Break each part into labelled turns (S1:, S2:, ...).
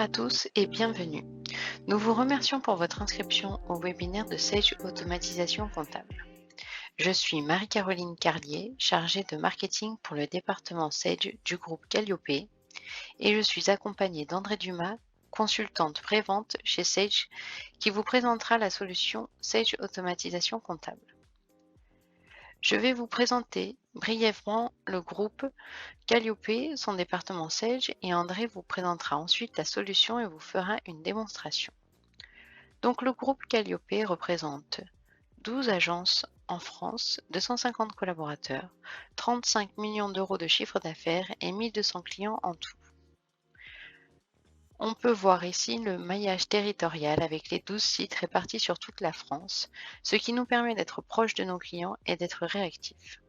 S1: à tous et bienvenue. Nous vous remercions pour votre inscription au webinaire de Sage Automatisation Comptable. Je suis Marie-Caroline Carlier, chargée de marketing pour le département Sage du groupe Calliope et je suis accompagnée d'André Dumas, consultante prévente chez Sage, qui vous présentera la solution Sage Automatisation Comptable. Je vais vous présenter brièvement le groupe Calliope, son département Sage, et André vous présentera ensuite la solution et vous fera une démonstration. Donc le groupe Calliope représente 12 agences en France, 250 collaborateurs, 35 millions d'euros de chiffre d'affaires et 1200 clients en tout. On peut voir ici le maillage territorial avec les 12 sites répartis sur toute la France, ce qui nous permet d'être proches de nos clients et d'être réactifs.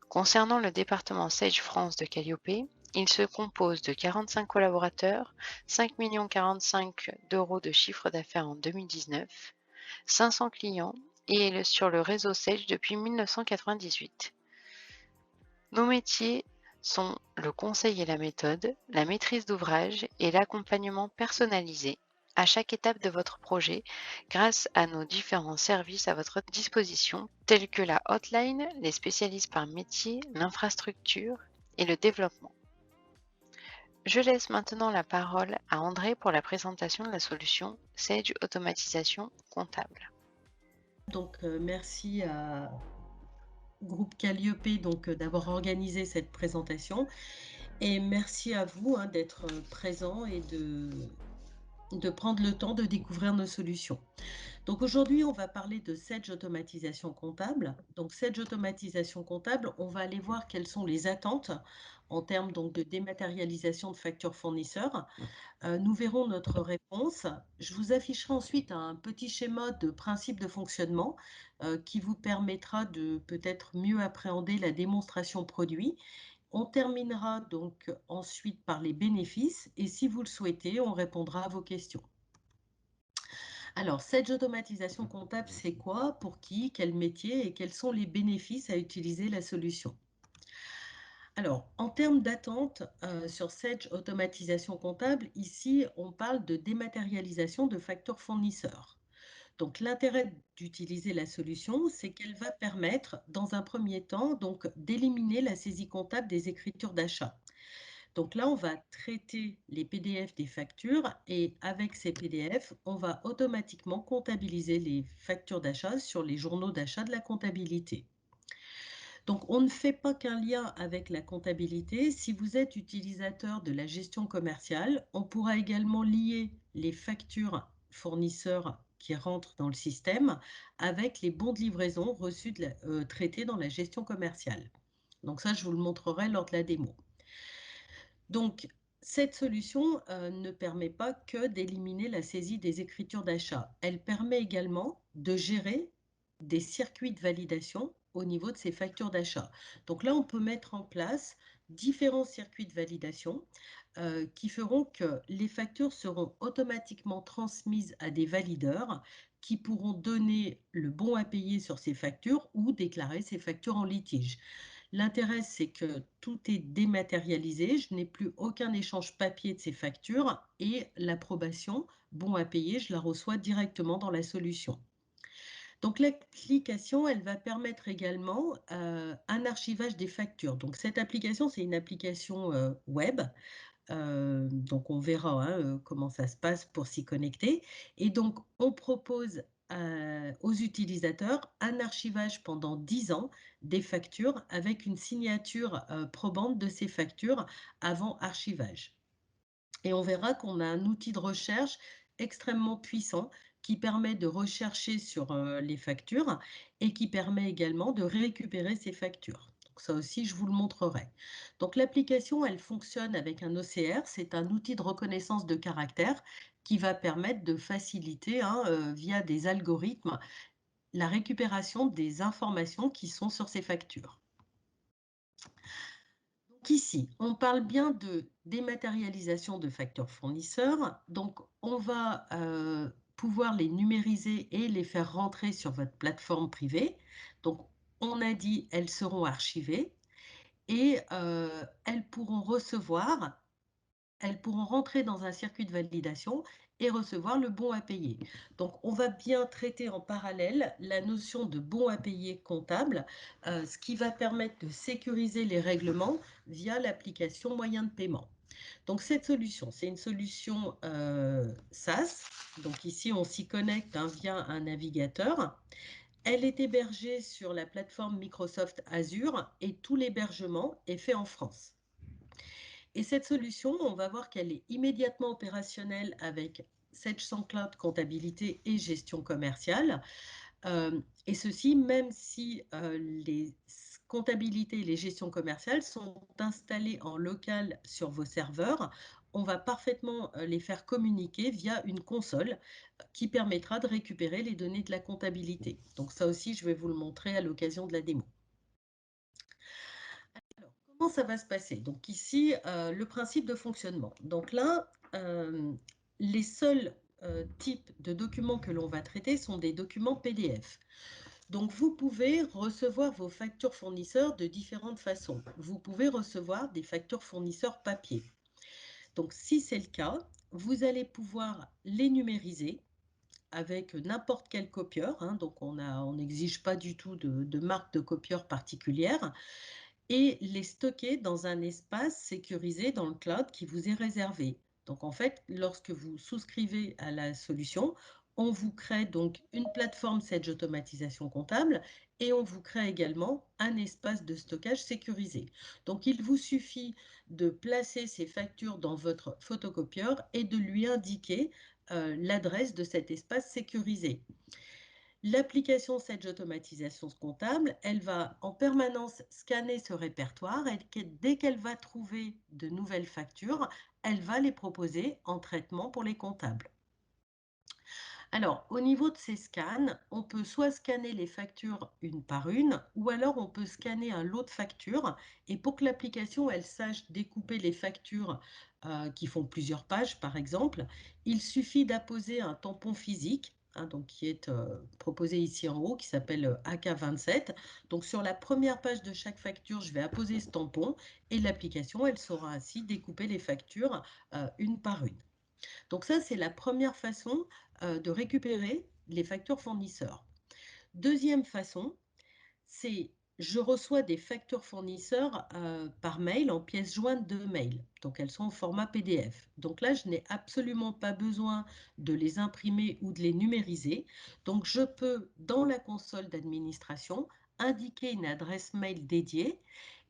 S1: Concernant le département Sage France de Calliope, il se compose de 45 collaborateurs, 5 45 000 d'euros de chiffre d'affaires en 2019, 500 clients et est sur le réseau Sage depuis 1998. Nos métiers sont le conseil et la méthode, la maîtrise d'ouvrage et l'accompagnement personnalisé à chaque étape de votre projet grâce à nos différents services à votre disposition tels que la hotline, les spécialistes par métier, l'infrastructure et le développement. Je laisse maintenant la parole à André pour la présentation de la solution Sage Automatisation Comptable.
S2: Donc, merci à Groupe Calliope d'avoir organisé cette présentation et merci à vous d'être présents et de prendre le temps de découvrir nos solutions. Donc aujourd'hui, on va parler de Sage Automatisation Comptable. Donc Sage Automatisation Comptable, on va aller voir quelles sont les attentes en termes de dématérialisation de factures fournisseurs. Nous verrons notre réponse. Je vous afficherai ensuite un petit schéma de principe de fonctionnement qui vous permettra de peut-être mieux appréhender la démonstration produit. On terminera donc ensuite par les bénéfices et si vous le souhaitez, on répondra à vos questions. Alors, cette automatisation comptable, c'est quoi, pour qui, quel métier et quels sont les bénéfices à utiliser la solution? Alors, en termes d'attente sur Sage Automatisation Comptable, ici, on parle de dématérialisation de factures fournisseurs. Donc, l'intérêt d'utiliser la solution, c'est qu'elle va permettre, dans un premier temps, d'éliminer la saisie comptable des écritures d'achat. Donc là, on va traiter les PDF des factures et avec ces PDF, on va automatiquement comptabiliser les factures d'achat sur les journaux d'achat de la comptabilité. Donc, on ne fait pas qu'un lien avec la comptabilité. Si vous êtes utilisateur de la gestion commerciale, on pourra également lier les factures fournisseurs qui rentrent dans le système avec les bons de livraison reçus traités dans la gestion commerciale. Donc ça, je vous le montrerai lors de la démo. Donc, cette solution ne permet pas que d'éliminer la saisie des écritures d'achat. Elle permet également de gérer des circuits de validation au niveau de ces factures d'achat. Donc là, on peut mettre en place différents circuits de validation qui feront que les factures seront automatiquement transmises à des valideurs qui pourront donner le bon à payer sur ces factures ou déclarer ces factures en litige. L'intérêt, c'est que tout est dématérialisé, je n'ai plus aucun échange papier de ces factures et l'approbation, bon à payer, je la reçois directement dans la solution. Donc l'application, elle va permettre également un archivage des factures. Donc cette application, c'est une application web. Donc on verra comment ça se passe pour s'y connecter. Et donc on propose aux utilisateurs un archivage pendant 10 ans des factures avec une signature probante de ces factures avant archivage. Et on verra qu'on a un outil de recherche extrêmement puissant qui permet de rechercher sur les factures et qui permet également de récupérer ces factures. Donc ça aussi, je vous le montrerai. Donc l'application, elle fonctionne avec un OCR, c'est un outil de reconnaissance de caractère qui va permettre de faciliter, via des algorithmes, la récupération des informations qui sont sur ces factures. Donc ici, on parle bien de dématérialisation de factures fournisseurs. Donc, on va pouvoir les numériser et les faire rentrer sur votre plateforme privée. Donc, on a dit elles seront archivées et elles pourront recevoir elles pourront rentrer dans un circuit de validation et recevoir le bon à payer. Donc, on va bien traiter en parallèle la notion de bon à payer comptable, ce qui va permettre de sécuriser les règlements via l'application moyen de paiement. Donc, cette solution, c'est une solution SaaS. Donc, ici, on s'y connecte via un navigateur. Elle est hébergée sur la plateforme Microsoft Azure et tout l'hébergement est fait en France. Et cette solution, on va voir qu'elle est immédiatement opérationnelle avec Sage Cloud comptabilité et gestion commerciale. Et ceci, même si les comptabilités et les gestions commerciales sont installées en local sur vos serveurs, on va parfaitement les faire communiquer via une console qui permettra de récupérer les données de la comptabilité. Donc ça aussi, je vais vous le montrer à l'occasion de la démo. Alors, comment ça va se passer? Donc ici, le principe de fonctionnement. Donc là, les seuls types de documents que l'on va traiter sont des documents PDF. Donc, vous pouvez recevoir vos factures fournisseurs de différentes façons. Vous pouvez recevoir des factures fournisseurs papier. Donc, si c'est le cas, vous allez pouvoir les numériser avec n'importe quel copieur. Donc, on n'exige pas du tout de marque de copieur particulière et les stocker dans un espace sécurisé dans le cloud qui vous est réservé. Donc en fait, lorsque vous souscrivez à la solution, on vous crée donc une plateforme Sage Automatisation Comptable et on vous crée également un espace de stockage sécurisé. Donc il vous suffit de placer ces factures dans votre photocopieur et de lui indiquer l'adresse de cet espace sécurisé. L'application Sage Automatisation comptable, elle va en permanence scanner ce répertoire et dès qu'elle va trouver de nouvelles factures, elle va les proposer en traitement pour les comptables. Alors, au niveau de ces scans, on peut soit scanner les factures une par une, ou alors on peut scanner un lot de factures. Et pour que l'application elle sache découper les factures qui font plusieurs pages, par exemple, il suffit d'apposer un tampon physique, donc qui est proposé ici en haut, qui s'appelle AK27. Donc sur la première page de chaque facture, je vais apposer ce tampon et l'application elle saura ainsi découper les factures une par une. Donc ça, c'est la première façon de récupérer les factures fournisseurs. Deuxième façon, c'est je reçois des factures fournisseurs par mail en pièces jointes de mail. Donc elles sont au format PDF. Donc là, je n'ai absolument pas besoin de les imprimer ou de les numériser. Donc je peux, dans la console d'administration, indiquer une adresse mail dédiée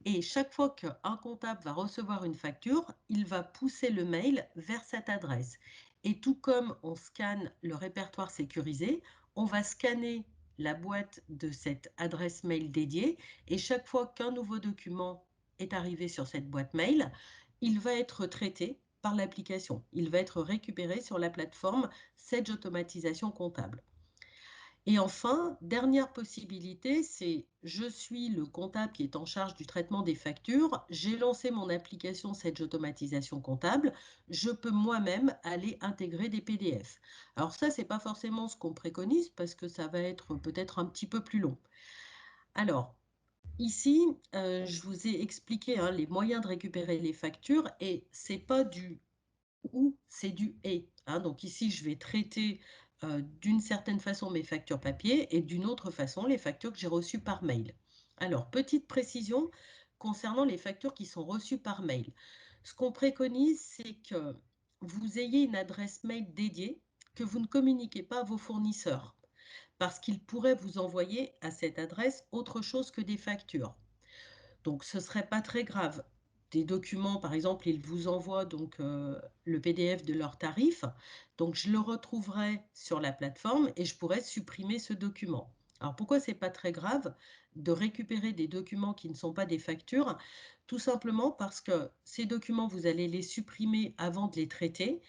S2: et chaque fois qu'un comptable va recevoir une facture, il va pousser le mail vers cette adresse. Et tout comme on scanne le répertoire sécurisé, on va scanner la boîte de cette adresse mail dédiée et chaque fois qu'un nouveau document est arrivé sur cette boîte mail, il va être traité par l'application. Il va être récupéré sur la plateforme Sage Automatisation Comptable. Et enfin, dernière possibilité, c'est je suis le comptable qui est en charge du traitement des factures, j'ai lancé mon application Sage Automatisation Comptable, je peux moi-même aller intégrer des PDF. Alors ça, ce n'est pas forcément ce qu'on préconise parce que ça va être peut-être un petit peu plus long. Alors, ici, je vous ai expliqué les moyens de récupérer les factures et ce n'est pas du ou c'est du et. Donc ici, je vais traiter d'une certaine façon mes factures papier et d'une autre façon les factures que j'ai reçues par mail. Alors, petite précision concernant les factures qui sont reçues par mail. Ce qu'on préconise, c'est que vous ayez une adresse mail dédiée que vous ne communiquez pas à vos fournisseurs parce qu'ils pourraient vous envoyer à cette adresse autre chose que des factures. Donc, ce ne serait pas très grave. Des documents, par exemple, ils vous envoient donc le PDF de leur tarif. Donc, je le retrouverai sur la plateforme et je pourrais supprimer ce document. Alors, pourquoi ce n'est pas très grave de récupérer des documents qui ne sont pas des factures? Tout simplement parce que ces documents, vous allez les supprimer avant de les traiter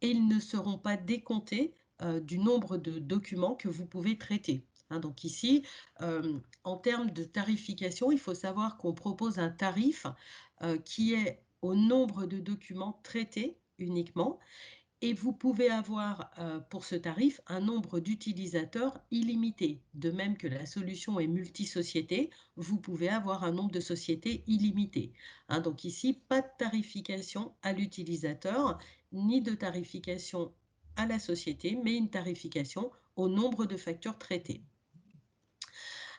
S2: et ils ne seront pas décomptés du nombre de documents que vous pouvez traiter. Donc ici, en termes de tarification, il faut savoir qu'on propose un tarif qui est au nombre de documents traités uniquement Et vous pouvez avoir pour ce tarif un nombre d'utilisateurs illimité. De même que la solution est multi-société, vous pouvez avoir un nombre de sociétés illimité. Hein, donc ici, pas de tarification à l'utilisateur, ni de tarification à la société, mais une tarification au nombre de factures traitées.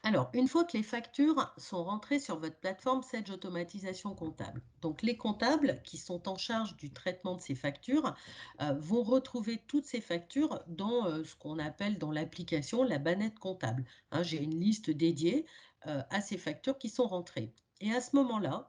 S2: Alors, une fois que les factures sont rentrées sur votre plateforme Sage Automatisation Comptable, donc les comptables qui sont en charge du traitement de ces factures vont retrouver toutes ces factures dans ce qu'on appelle dans l'application la bannette comptable. Hein, j'ai une liste dédiée à ces factures qui sont rentrées. Et à ce moment-là,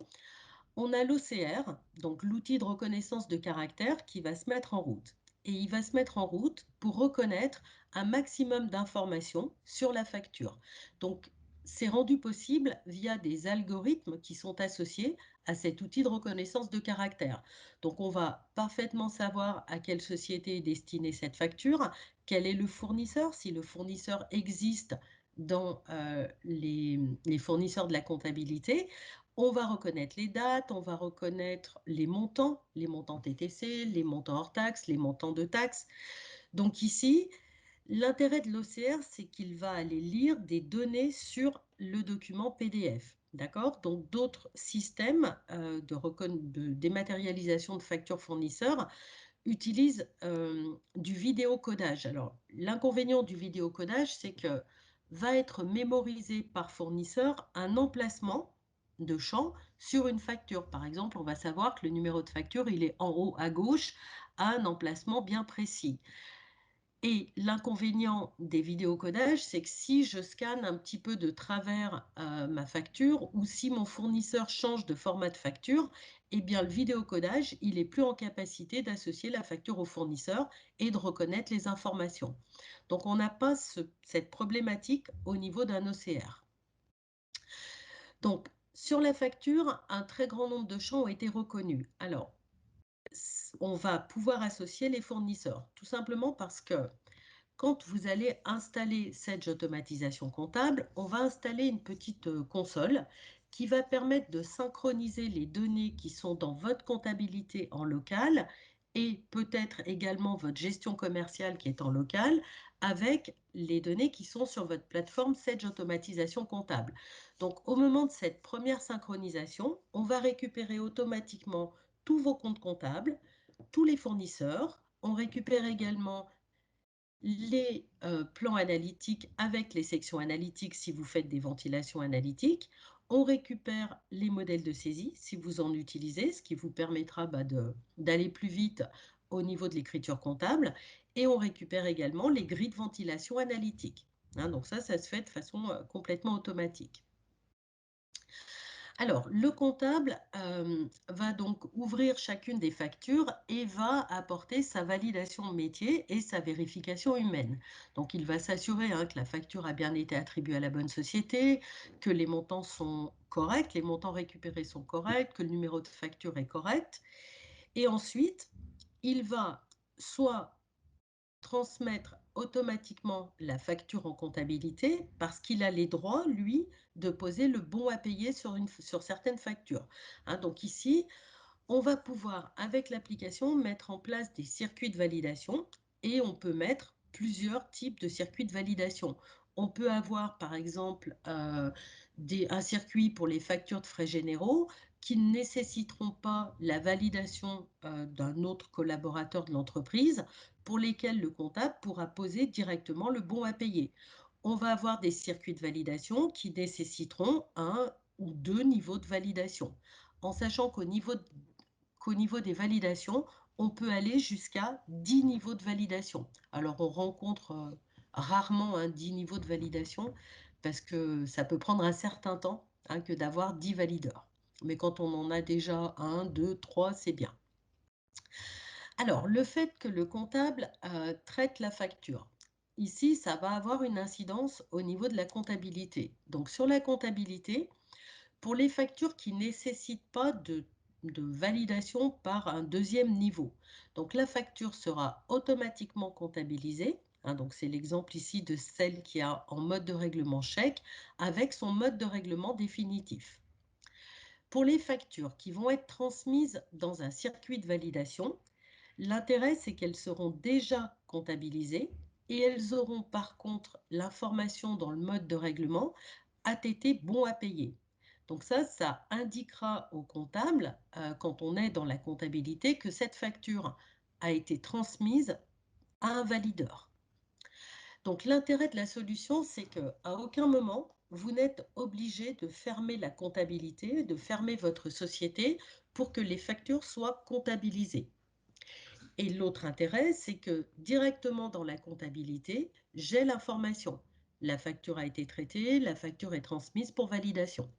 S2: on a l'OCR, donc l'outil de reconnaissance de caractère, qui va se mettre en route. Et il va se mettre en route pour reconnaître un maximum d'informations sur la facture. Donc, c'est rendu possible via des algorithmes qui sont associés à cet outil de reconnaissance de caractère. Donc, on va parfaitement savoir à quelle société est destinée cette facture, quel est le fournisseur, si le fournisseur existe dans les fournisseurs de la comptabilité. On va reconnaître les dates, on va reconnaître les montants TTC, les montants hors taxes, les montants de taxes. Donc ici, l'intérêt de l'OCR, c'est qu'il va aller lire des données sur le document PDF. D'accord? Donc d'autres systèmes de dématérialisation de factures fournisseurs utilisent du vidéocodage. Alors, l'inconvénient du vidéocodage, c'est que va être mémorisé par fournisseur un emplacement de champ sur une facture. Par exemple, on va savoir que le numéro de facture, il est en haut à gauche à un emplacement bien précis. Et l'inconvénient des vidéocodages, c'est que si je scanne un petit peu de travers ma facture ou si mon fournisseur change de format de facture, eh bien le vidéocodage, il n'est plus en capacité d'associer la facture au fournisseur et de reconnaître les informations. Donc on n'a pas cette problématique au niveau d'un OCR. Donc sur la facture, un très grand nombre de champs ont été reconnus. Alors, on va pouvoir associer les fournisseurs, tout simplement parce que quand vous allez installer Sage Automatisation Comptable, on va installer une petite console qui va permettre de synchroniser les données qui sont dans votre comptabilité en local et peut-être également votre gestion commerciale qui est en local avec les données qui sont sur votre plateforme Sage Automatisation Comptable. Donc, au moment de cette première synchronisation, on va récupérer automatiquement tous vos comptes comptables, tous les fournisseurs. On récupère également les plans analytiques avec les sections analytiques si vous faites des ventilations analytiques. On récupère les modèles de saisie si vous en utilisez, ce qui vous permettra d'aller plus vite au niveau de l'écriture comptable. Et on récupère également les grilles de ventilation analytique. Hein, donc ça se fait de façon complètement automatique. Alors, le comptable va donc ouvrir chacune des factures et va apporter sa validation métier et sa vérification humaine. Donc, il va s'assurer que la facture a bien été attribuée à la bonne société, que les montants sont corrects, les montants récupérés sont corrects, que le numéro de facture est correct. Et ensuite, il va soit transmettre automatiquement la facture en comptabilité parce qu'il a les droits, lui, de poser le bon à payer sur certaines factures. Hein, donc ici, on va pouvoir, avec l'application, mettre en place des circuits de validation et on peut mettre plusieurs types de circuits de validation. On peut avoir, par exemple, un circuit pour les factures de frais généraux qui ne nécessiteront pas la validation d'un autre collaborateur de l'entreprise, pour lesquels le comptable pourra poser directement le bon à payer. On va avoir des circuits de validation qui nécessiteront un ou deux niveaux de validation, en sachant qu'au niveau des validations, on peut aller jusqu'à 10 niveaux de validation. Alors, on rencontre rarement 10 niveaux de validation parce que ça peut prendre un certain temps que d'avoir 10 valideurs. Mais quand on en a déjà 1, 2, 3, c'est bien. Alors, le fait que le comptable traite la facture, ici, ça va avoir une incidence au niveau de la comptabilité. Donc, sur la comptabilité, pour les factures qui ne nécessitent pas de validation par un deuxième niveau. Donc la facture sera automatiquement comptabilisée. Hein, donc c'est l'exemple ici de celle qui a en mode de règlement chèque avec son mode de règlement définitif. Pour les factures qui vont être transmises dans un circuit de validation, L'intérêt, c'est qu'elles seront déjà comptabilisées et elles auront par contre l'information dans le mode de règlement ATT bon à payer. Donc ça indiquera au comptable, quand on est dans la comptabilité, que cette facture a été transmise à un valideur. Donc l'intérêt de la solution, c'est qu'à aucun moment, vous n'êtes obligé de fermer la comptabilité, de fermer votre société pour que les factures soient comptabilisées. Et l'autre intérêt, c'est que directement dans la comptabilité, j'ai l'information. La facture a été traitée, la facture est transmise pour validation.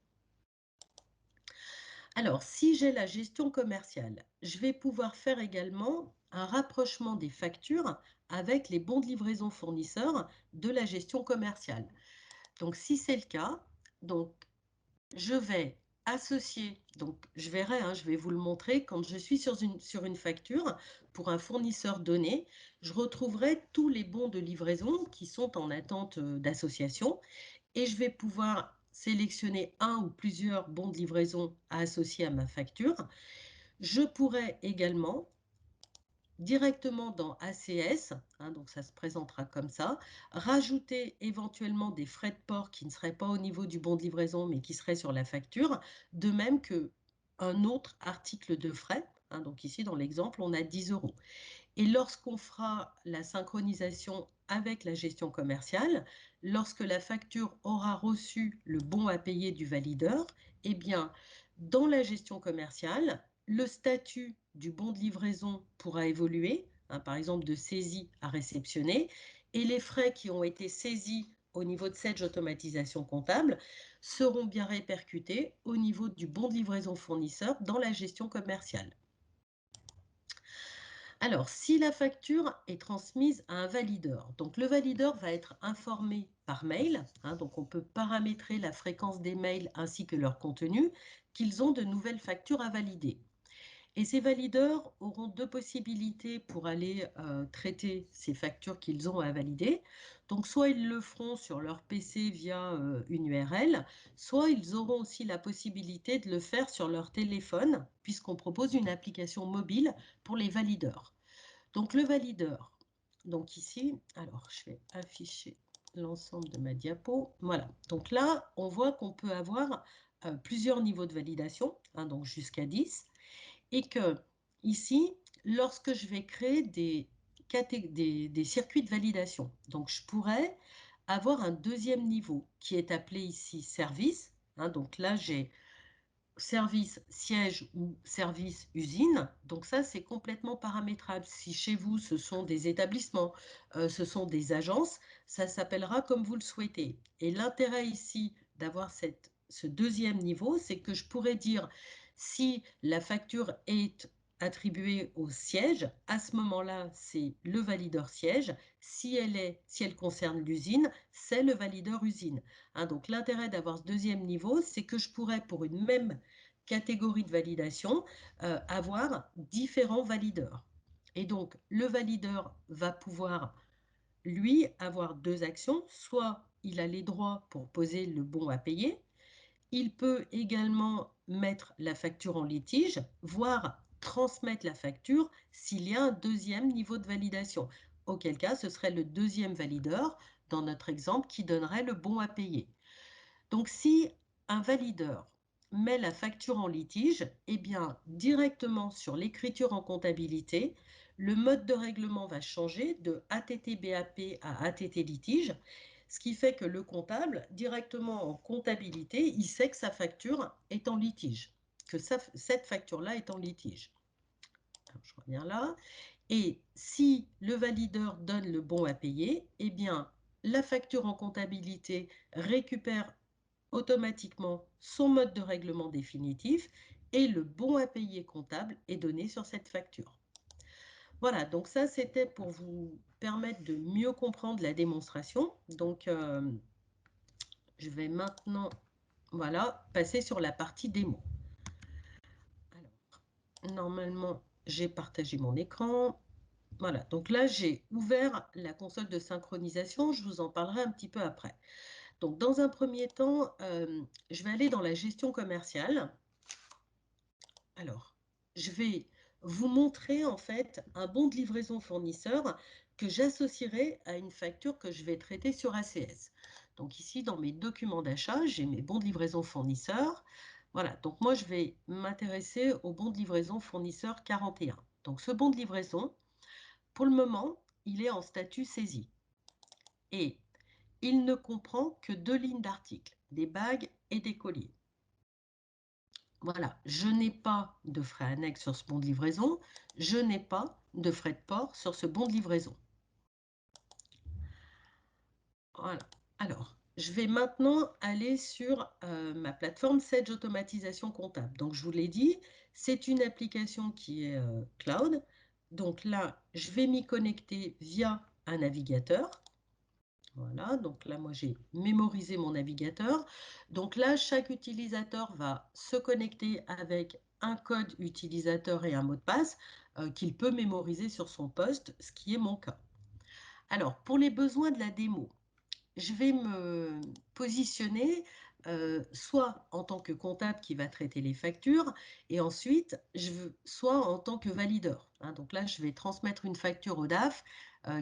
S2: Alors, si j'ai la gestion commerciale, je vais pouvoir faire également un rapprochement des factures avec les bons de livraison fournisseurs de la gestion commerciale. Donc, si c'est le cas, donc, je vais associer, donc je verrai, je vais vous le montrer, quand je suis sur une facture pour un fournisseur donné, je retrouverai tous les bons de livraison qui sont en attente d'association et je vais pouvoir sélectionner un ou plusieurs bons de livraison à associer à ma facture. Je pourrais également directement dans ACS, donc ça se présentera comme ça, rajouter éventuellement des frais de port qui ne seraient pas au niveau du bon de livraison, mais qui seraient sur la facture, de même qu'un autre article de frais. Donc ici, dans l'exemple, on a 10 €. Et lorsqu'on fera la synchronisation avec la gestion commerciale, lorsque la facture aura reçu le bon à payer du valideur, eh bien, dans la gestion commerciale, le statut du bon de livraison pourra évoluer, par exemple de saisie à réceptionner, et les frais qui ont été saisis au niveau de cette automatisation comptable seront bien répercutés au niveau du bon de livraison fournisseur dans la gestion commerciale. Alors, si la facture est transmise à un valideur, donc le valideur va être informé par mail, donc on peut paramétrer la fréquence des mails ainsi que leur contenu, qu'ils ont de nouvelles factures à valider. Et ces valideurs auront deux possibilités pour aller traiter ces factures qu'ils ont à valider. Donc, soit ils le feront sur leur PC via une URL, soit ils auront aussi la possibilité de le faire sur leur téléphone, puisqu'on propose une application mobile pour les valideurs. Donc, le valideur, donc ici, alors je vais afficher l'ensemble de ma diapo. Voilà, donc là, on voit qu'on peut avoir plusieurs niveaux de validation, donc jusqu'à 10. Et que ici, lorsque je vais créer des circuits de validation, donc je pourrais avoir un deuxième niveau qui est appelé ici service. Donc là, j'ai service siège ou service usine. Donc ça, c'est complètement paramétrable. Si chez vous, ce sont des établissements, ce sont des agences, ça s'appellera comme vous le souhaitez. Et l'intérêt ici d'avoir ce deuxième niveau, c'est que je pourrais dire si la facture est attribuée au siège, à ce moment-là, c'est le valideur siège. Si elle concerne l'usine, c'est le valideur usine. Donc l'intérêt d'avoir ce deuxième niveau, c'est que je pourrais, pour une même catégorie de validation, avoir différents valideurs. Et donc, le valideur va pouvoir, lui, avoir deux actions. Soit il a les droits pour poser le bon à payer, il peut également mettre la facture en litige, voire transmettre la facture s'il y a un deuxième niveau de validation. Auquel cas, ce serait le deuxième valideur, dans notre exemple, qui donnerait le bon à payer. Donc, si un valideur met la facture en litige, eh bien, directement sur l'écriture en comptabilité, le mode de règlement va changer de ATT-BAP à ATT-litige, ce qui fait que le comptable, directement en comptabilité, il sait que sa facture est en litige, que cette facture-là est en litige. Alors, je reviens là. Et si le valideur donne le bon à payer, eh bien, la facture en comptabilité récupère automatiquement son mode de règlement définitif et le bon à payer comptable est donné sur cette facture. Voilà, donc ça c'était pour vous permettre de mieux comprendre la démonstration. Donc je vais maintenant passer sur la partie démo. Alors, normalement, j'ai partagé mon écran. Voilà, donc là j'ai ouvert la console de synchronisation, je vous en parlerai un petit peu après. Donc, dans un premier temps, je vais aller dans la gestion commerciale. Alors, je vais vous montrer en fait un bon de livraison fournisseur que j'associerai à une facture que je vais traiter sur ACS. Donc ici, dans mes documents d'achat, j'ai mes bons de livraison fournisseurs. Voilà, donc moi, je vais m'intéresser au bon de livraison fournisseur 41. Donc ce bon de livraison, pour le moment, il est en statut saisi. Et il ne comprend que 2 lignes d'articles, des bagues et des colliers. Voilà, je n'ai pas de frais annexes sur ce bon de livraison, je n'ai pas de frais de port sur ce bon de livraison. Voilà. Alors, je vais maintenant aller sur ma plateforme Sage Automatisation Comptable. Donc, je vous l'ai dit, c'est une application qui est cloud. Donc là, je vais m'y connecter via un navigateur. Voilà, donc là, moi, j'ai mémorisé mon navigateur. Donc là, chaque utilisateur va se connecter avec un code utilisateur et un mot de passe qu'il peut mémoriser sur son poste, ce qui est mon cas. Alors, pour les besoins de la démo, je vais me positionner soit en tant que comptable qui va traiter les factures, et ensuite, soit en tant que valideur. Hein. Donc là, je vais transmettre une facture au DAF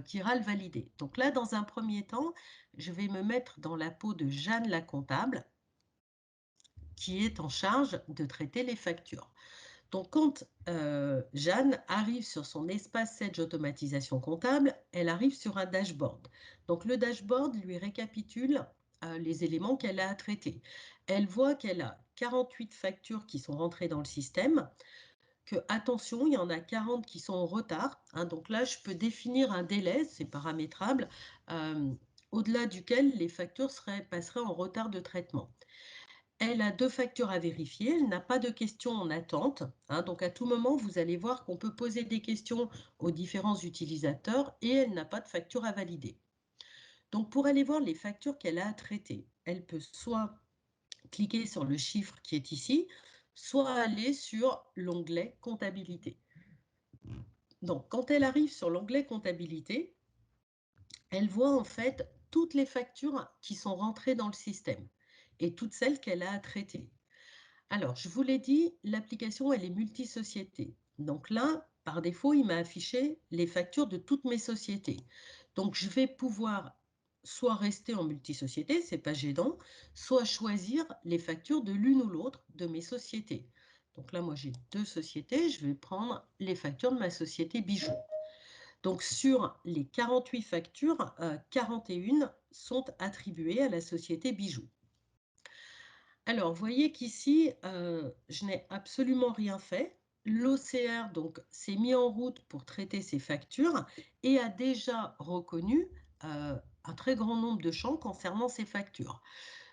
S2: qui ira le valider. Donc là, dans un premier temps, je vais me mettre dans la peau de Jeanne la comptable, qui est en charge de traiter les factures. Donc, quand Jeanne arrive sur son espace Sage Automatisation Comptable, elle arrive sur un dashboard. Donc, le dashboard lui récapitule les éléments qu'elle a à traiter. Elle voit qu'elle a 48 factures qui sont rentrées dans le système, que, attention, il y en a 40 qui sont en retard. Hein, donc là, je peux définir un délai, c'est paramétrable, au-delà duquel les factures passeraient en retard de traitement. Elle a 2 factures à vérifier, elle n'a pas de questions en attente. Hein, donc à tout moment, vous allez voir qu'on peut poser des questions aux différents utilisateurs et elle n'a pas de facture à valider. Donc pour aller voir les factures qu'elle a à traiter, elle peut soit cliquer sur le chiffre qui est ici, soit aller sur l'onglet comptabilité. Donc quand elle arrive sur l'onglet comptabilité, elle voit en fait toutes les factures qui sont rentrées dans le système et toutes celles qu'elle a à traiter. Alors, je vous l'ai dit, l'application, elle est multi-société. Donc là, par défaut, il m'a affiché les factures de toutes mes sociétés. Donc, je vais pouvoir soit rester en multi-société, c'est pas gênant, soit choisir les factures de l'une ou l'autre de mes sociétés. Donc là, moi, j'ai 2 sociétés, je vais prendre les factures de ma société Bijoux. Donc, sur les 48 factures, 41 sont attribuées à la société Bijoux. Alors, vous voyez qu'ici, je n'ai absolument rien fait. L'OCR donc s'est mis en route pour traiter ces factures et a déjà reconnu un très grand nombre de champs concernant ces factures.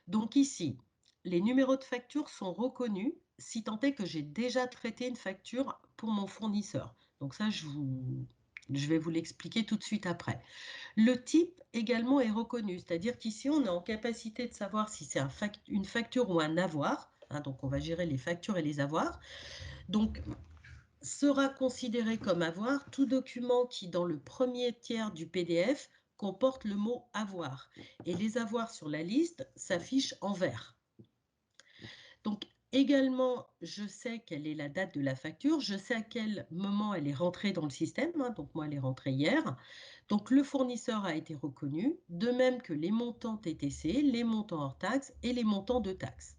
S2: Donc ici, les numéros de facture sont reconnus si tant est que j'ai déjà traité une facture pour mon fournisseur. Donc ça, je vais vous l'expliquer tout de suite après. Le type également est reconnu, c'est-à-dire qu'ici, on est en capacité de savoir si c'est une facture ou un avoir. Hein, donc, on va gérer les factures et les avoirs. Donc, sera considéré comme avoir tout document qui, dans le premier tiers du PDF, comporte le mot avoir. Et les avoirs sur la liste s'affichent en vert. Donc, également, je sais quelle est la date de la facture, je sais à quel moment elle est rentrée dans le système, hein, donc moi, elle est rentrée hier. Donc, le fournisseur a été reconnu, de même que les montants TTC, les montants hors taxes et les montants de taxes.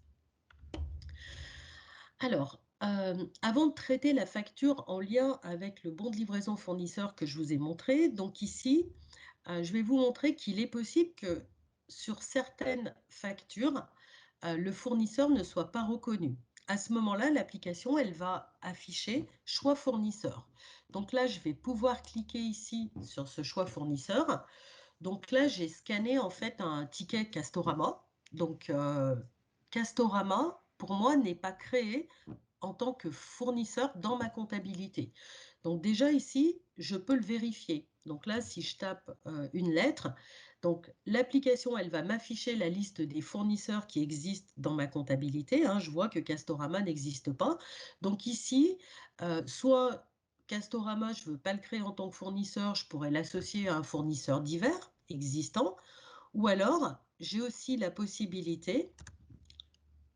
S2: Alors, avant de traiter la facture en lien avec le bon de livraison fournisseur que je vous ai montré, donc ici, je vais vous montrer qu'il est possible que sur certaines factures, le fournisseur ne soit pas reconnu. À ce moment-là, l'application, elle va afficher choix fournisseur. Donc là, je vais pouvoir cliquer ici sur ce choix fournisseur. Donc là, j'ai scanné en fait un ticket Castorama. Donc Castorama, pour moi, n'est pas créé en tant que fournisseur dans ma comptabilité. Donc déjà ici, je peux le vérifier. Donc là, si je tape une lettre, donc l'application, elle va m'afficher la liste des fournisseurs qui existent dans ma comptabilité. Hein. Je vois que Castorama n'existe pas. Donc ici, soit Castorama, je ne veux pas le créer en tant que fournisseur, je pourrais l'associer à un fournisseur divers existant. Ou alors, j'ai aussi la possibilité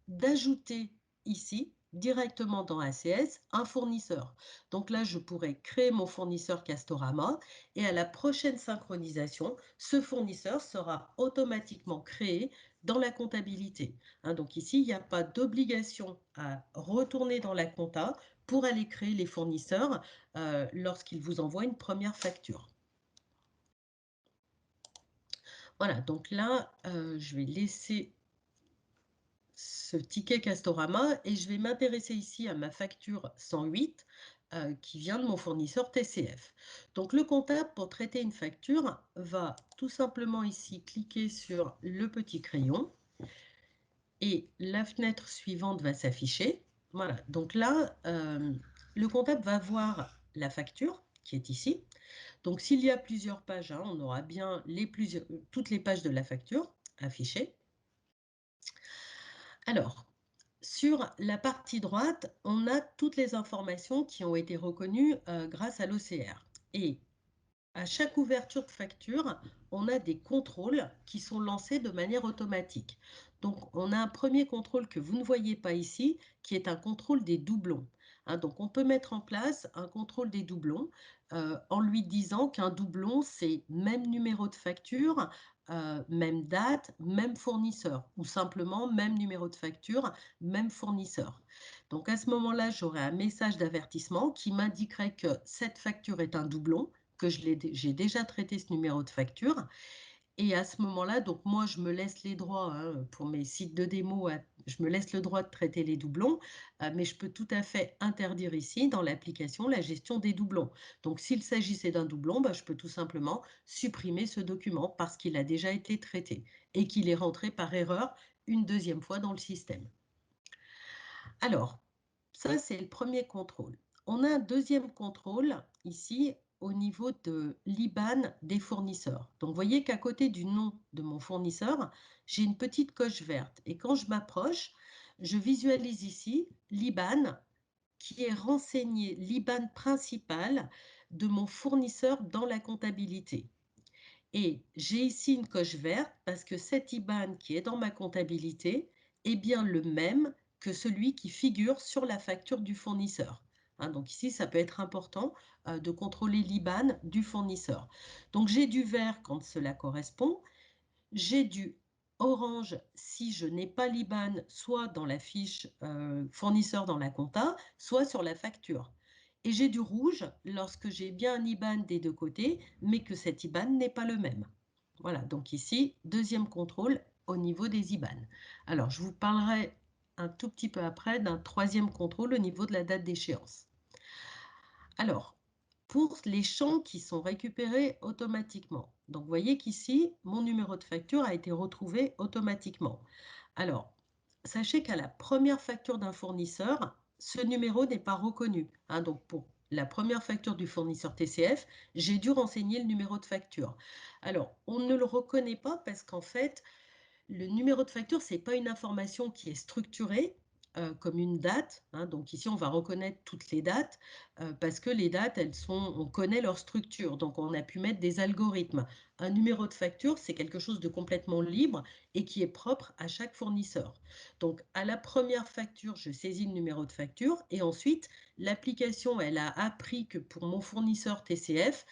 S2: d'ajouter ici directement dans ACS un fournisseur. Donc là, je pourrais créer mon fournisseur Castorama et à la prochaine synchronisation, ce fournisseur sera automatiquement créé dans la comptabilité. Donc ici, il n'y a pas d'obligation à retourner dans la compta pour aller créer les fournisseurs lorsqu'ils vous envoient une première facture. Voilà, donc là, je vais laisser ce ticket Castorama et je vais m'intéresser ici à ma facture 108 qui vient de mon fournisseur TCF. Donc le comptable, pour traiter une facture, va tout simplement ici cliquer sur le petit crayon et la fenêtre suivante va s'afficher. Voilà, donc là, le comptable va voir la facture qui est ici. Donc s'il y a plusieurs pages, on aura bien toutes les pages de la facture affichées. Alors, sur la partie droite, on a toutes les informations qui ont été reconnues grâce à l'OCR. Et à chaque ouverture de facture, on a des contrôles qui sont lancés de manière automatique. Donc, on a un premier contrôle que vous ne voyez pas ici, qui est un contrôle des doublons. Donc, on peut mettre en place un contrôle des doublons en lui disant qu'un doublon, c'est même numéro de facture, même date, même fournisseur, ou simplement même numéro de facture, même fournisseur. Donc, à ce moment-là, j'aurai un message d'avertissement qui m'indiquerait que cette facture est un doublon, que j'ai déjà traité ce numéro de facture. Et à ce moment-là, donc moi, je me laisse les droits pour mes sites de démo, je me laisse le droit de traiter les doublons, mais je peux tout à fait interdire ici, dans l'application, la gestion des doublons. Donc, s'il s'agissait d'un doublon, je peux tout simplement supprimer ce document parce qu'il a déjà été traité et qu'il est rentré par erreur une deuxième fois dans le système. Alors, ça, c'est le premier contrôle. On a un deuxième contrôle ici au niveau de l'IBAN des fournisseurs. Donc, vous voyez qu'à côté du nom de mon fournisseur, j'ai une petite coche verte. Et quand je m'approche, je visualise ici l'IBAN qui est renseigné, l'IBAN principal de mon fournisseur dans la comptabilité. Et j'ai ici une coche verte parce que cet IBAN qui est dans ma comptabilité est bien le même que celui qui figure sur la facture du fournisseur. Donc ici, ça peut être important de contrôler l'IBAN du fournisseur. Donc j'ai du vert quand cela correspond, j'ai du orange si je n'ai pas l'IBAN soit dans la fiche fournisseur dans la compta, soit sur la facture. Et j'ai du rouge lorsque j'ai bien un IBAN des deux côtés, mais que cet IBAN n'est pas le même. Voilà, donc ici, deuxième contrôle au niveau des IBAN. Alors, je vous parlerai un tout petit peu après d'un troisième contrôle au niveau de la date d'échéance. Alors, pour les champs qui sont récupérés automatiquement. Donc, vous voyez qu'ici, mon numéro de facture a été retrouvé automatiquement. Alors, sachez qu'à la première facture d'un fournisseur, ce numéro n'est pas reconnu. Donc, pour la première facture du fournisseur TCF, j'ai dû renseigner le numéro de facture. Alors, on ne le reconnaît pas parce qu'en fait, le numéro de facture, ce n'est pas une information qui est structurée comme une date. Donc ici, on va reconnaître toutes les dates parce que les dates, on connaît leur structure. Donc, on a pu mettre des algorithmes. Un numéro de facture, c'est quelque chose de complètement libre et qui est propre à chaque fournisseur. Donc, à la première facture, je saisis le numéro de facture et ensuite, l'application, elle a appris que pour mon fournisseur TCF,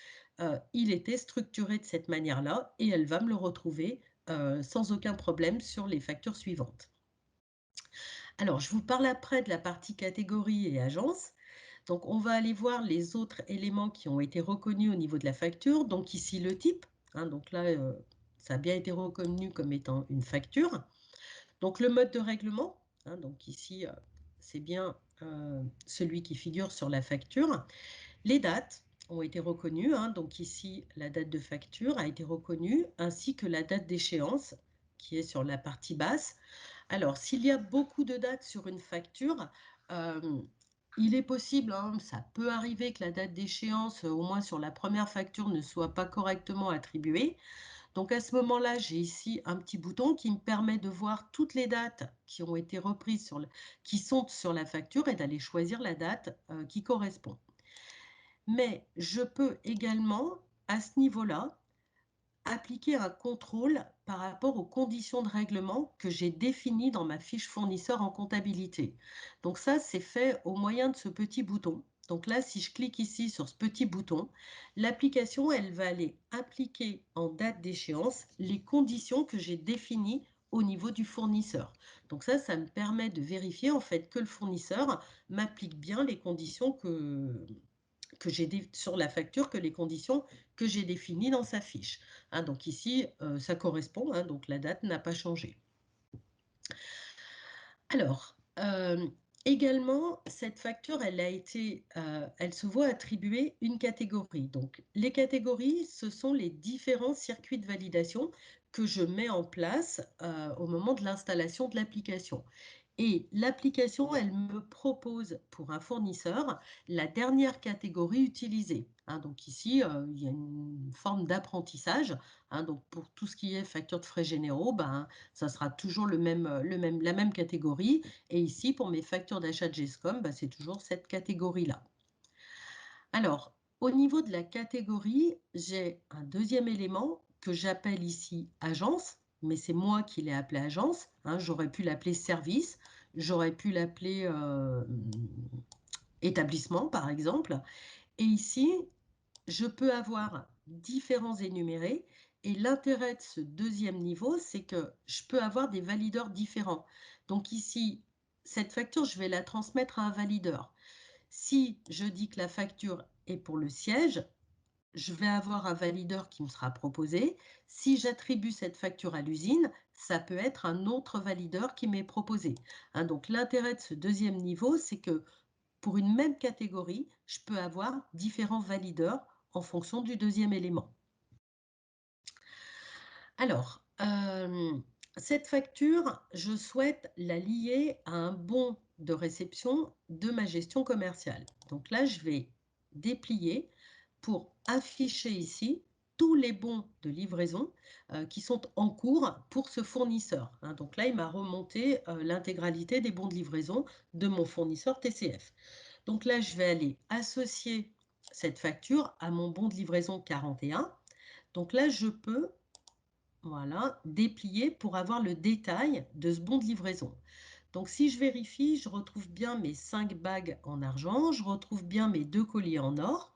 S2: il était structuré de cette manière-là et elle va me le retrouver sans aucun problème sur les factures suivantes. Alors, je vous parle après de la partie catégorie et agence. Donc, on va aller voir les autres éléments qui ont été reconnus au niveau de la facture. Donc, ici, le type. Donc là, ça a bien été reconnu comme étant une facture. Donc, le mode de règlement. Donc ici, c'est bien celui qui figure sur la facture. Les dates ont été reconnues. Donc ici, la date de facture a été reconnue, ainsi que la date d'échéance, qui est sur la partie basse. Alors, s'il y a beaucoup de dates sur une facture, il est possible, ça peut arriver que la date d'échéance, au moins sur la première facture, ne soit pas correctement attribuée. Donc à ce moment-là, j'ai ici un petit bouton qui me permet de voir toutes les dates qui ont été reprises, qui sont sur la facture et d'aller choisir la date qui correspond. Mais je peux également, à ce niveau-là, appliquer un contrôle par rapport aux conditions de règlement que j'ai définies dans ma fiche fournisseur en comptabilité. Donc ça, c'est fait au moyen de ce petit bouton. Donc là, si je clique ici sur ce petit bouton, l'application, elle va aller appliquer en date d'échéance les conditions que j'ai définies au niveau du fournisseur. Donc ça me permet de vérifier en fait que le fournisseur m'applique bien les conditions que j'ai sur la facture, que les conditions que j'ai définies dans sa fiche. Hein, donc ici, ça correspond, hein, donc la date n'a pas changé. Alors, également, cette facture, elle se voit attribuer une catégorie. Donc, les catégories, ce sont les différents circuits de validation que je mets en place au moment de l'installation de l'application. Et l'application, elle me propose pour un fournisseur la dernière catégorie utilisée. Hein, donc ici, il y a une forme d'apprentissage. Hein, donc pour tout ce qui est facture de frais généraux, ben, ça sera toujours la même catégorie. Et ici, pour mes factures d'achat de GESCOM, ben, c'est toujours cette catégorie-là. Alors, au niveau de la catégorie, j'ai un deuxième élément que j'appelle ici agence, mais c'est moi qui l'ai appelé agence. Hein, j'aurais pu l'appeler service, j'aurais pu l'appeler établissement, par exemple. Et ici, je peux avoir différents énumérés. Et l'intérêt de ce deuxième niveau, c'est que je peux avoir des valideurs différents. Donc ici, cette facture, je vais la transmettre à un valideur. Si je dis que la facture est pour le siège, je vais avoir un valideur qui me sera proposé. Si j'attribue cette facture à l'usine, ça peut être un autre valideur qui m'est proposé. Hein, donc l'intérêt de ce deuxième niveau, c'est que pour une même catégorie, je peux avoir différents valideurs en fonction du deuxième élément. Alors, cette facture, je souhaite la lier à un bon de réception de ma gestion commerciale. Donc là, je vais déplier pour afficher ici tous les bons de livraison qui sont en cours pour ce fournisseur. Hein. Donc là, il m'a remonté l'intégralité des bons de livraison de mon fournisseur TCF. Donc là, je vais aller associer cette facture à mon bon de livraison 41. Donc là, je peux déplier pour avoir le détail de ce bon de livraison. Donc si je vérifie, je retrouve bien mes 5 bagues en argent, je retrouve bien mes 2 colliers en or.